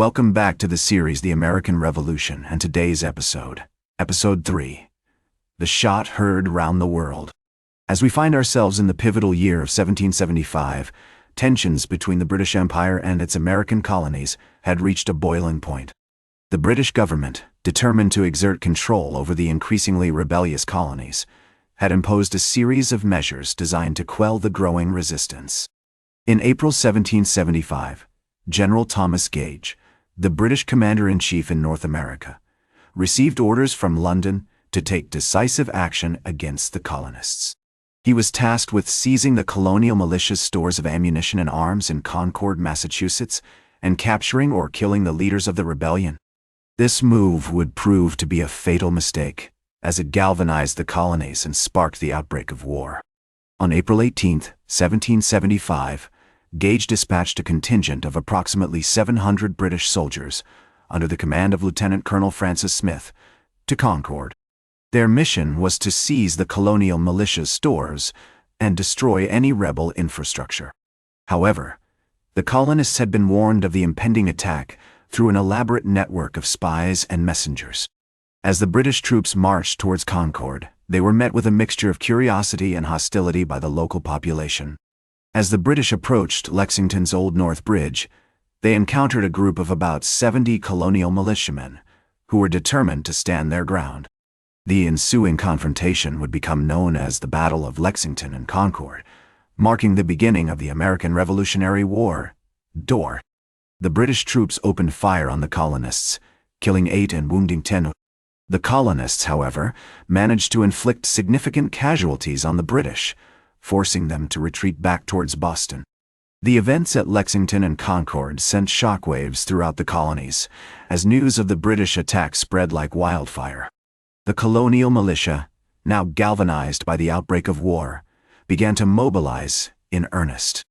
Welcome back to the series The American Revolution, and today's Episode 3, The Shot Heard Round the World. As we find ourselves in the pivotal year of 1775, tensions between the British Empire and its American colonies had reached a boiling point. The British government, determined to exert control over the increasingly rebellious colonies, had imposed a series of measures designed to quell the growing resistance. In April 1775, General Thomas Gage, the British commander-in-chief in North America, received orders from London to take decisive action against the colonists. He was tasked with seizing the colonial militia's stores of ammunition and arms in Concord, Massachusetts, and capturing or killing the leaders of the rebellion. This move would prove to be a fatal mistake, as it galvanized the colonies and sparked the outbreak of war. On April 18, 1775, Gage dispatched a contingent of approximately 700 British soldiers, under the command of Lieutenant Colonel Francis Smith, to Concord. Their mission was to seize the colonial militia's stores and destroy any rebel infrastructure. However, the colonists had been warned of the impending attack through an elaborate network of spies and messengers. As the British troops marched towards Concord, they were met with a mixture of curiosity and hostility by the local population. As the British approached Lexington's Old North Bridge, they encountered a group of about 70 colonial militiamen who were determined to stand their ground. The ensuing confrontation would become known as the Battle of Lexington and Concord, marking the beginning of the American Revolutionary War, (DOR). The British troops opened fire on the colonists, killing 8 and wounding 10. The colonists, however, managed to inflict significant casualties on the British, forcing them to retreat back towards Boston. The events at Lexington and Concord sent shockwaves throughout the colonies, as news of the British attack spread like wildfire. The colonial militia, now galvanized by the outbreak of war, began to mobilize in earnest.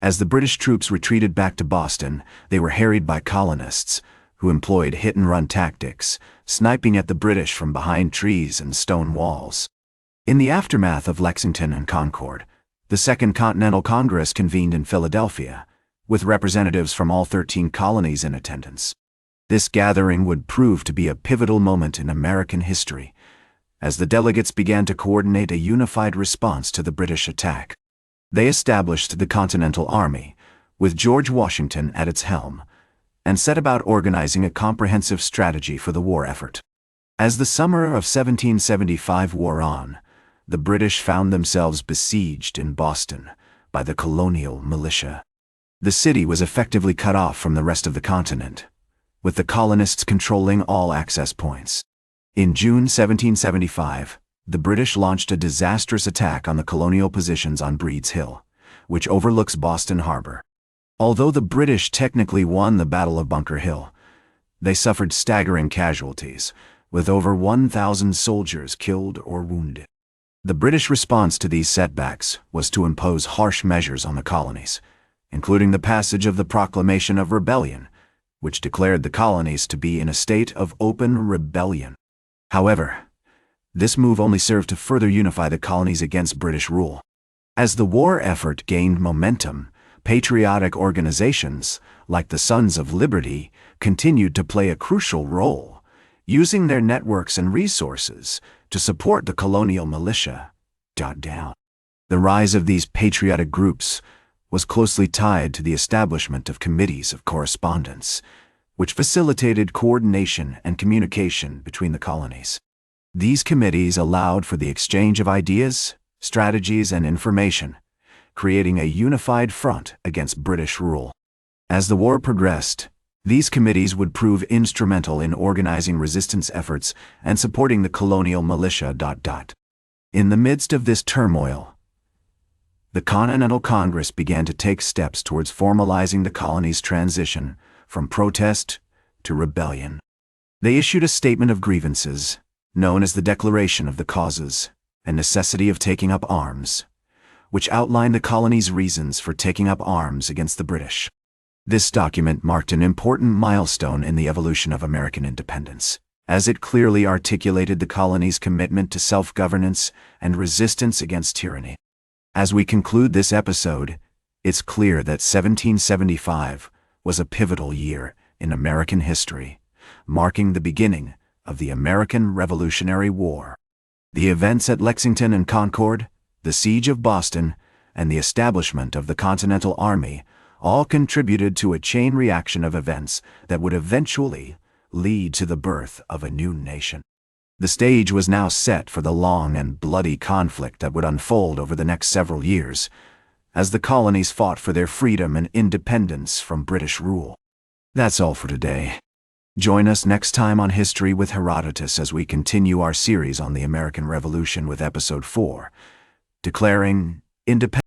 As the British troops retreated back to Boston, they were harried by colonists, who employed hit-and-run tactics, sniping at the British from behind trees and stone walls. In the aftermath of Lexington and Concord, the Second Continental Congress convened in Philadelphia, with representatives from all 13 colonies in attendance. This gathering would prove to be a pivotal moment in American history, as the delegates began to coordinate a unified response to the British attack. They established the Continental Army, with George Washington at its helm, and set about organizing a comprehensive strategy for the war effort. As the summer of 1775 wore on, the British found themselves besieged in Boston by the colonial militia. The city was effectively cut off from the rest of the continent, with the colonists controlling all access points. In June 1775, the British launched a disastrous attack on the colonial positions on Breed's Hill, which overlooks Boston Harbor. Although the British technically won the Battle of Bunker Hill, they suffered staggering casualties, with over 1,000 soldiers killed or wounded. The British response to these setbacks was to impose harsh measures on the colonies, including the passage of the Proclamation of Rebellion, which declared the colonies to be in a state of open rebellion. However, this move only served to further unify the colonies against British rule. As the war effort gained momentum, patriotic organizations, like the Sons of Liberty, continued to play a crucial role, using their networks and resources to support the colonial militia. The rise of these patriotic groups was closely tied to the establishment of committees of correspondence, which facilitated coordination and communication between the colonies. These committees allowed for the exchange of ideas, strategies, and information, creating a unified front against British rule. As the war progressed, these committees would prove instrumental in organizing resistance efforts and supporting the colonial militia. In the midst of this turmoil, the Continental Congress began to take steps towards formalizing the colonies' transition from protest to rebellion. They issued a statement of grievances, known as the Declaration of the Causes and Necessity of Taking Up Arms, which outlined the colonies' reasons for taking up arms against the British. This document marked an important milestone in the evolution of American independence, as it clearly articulated the colonies' commitment to self-governance and resistance against tyranny. As we conclude this episode, it's clear that 1775 was a pivotal year in American history, marking the beginning of the American Revolutionary War. The events at Lexington and Concord, the Siege of Boston, and the establishment of the Continental Army all contributed to a chain reaction of events that would eventually lead to the birth of a new nation. The stage was now set for the long and bloody conflict that would unfold over the next several years, as the colonies fought for their freedom and independence from British rule. That's all for today. Join us next time on History with Herodotus as we continue our series on the American Revolution with Episode 4, Declaring Independence.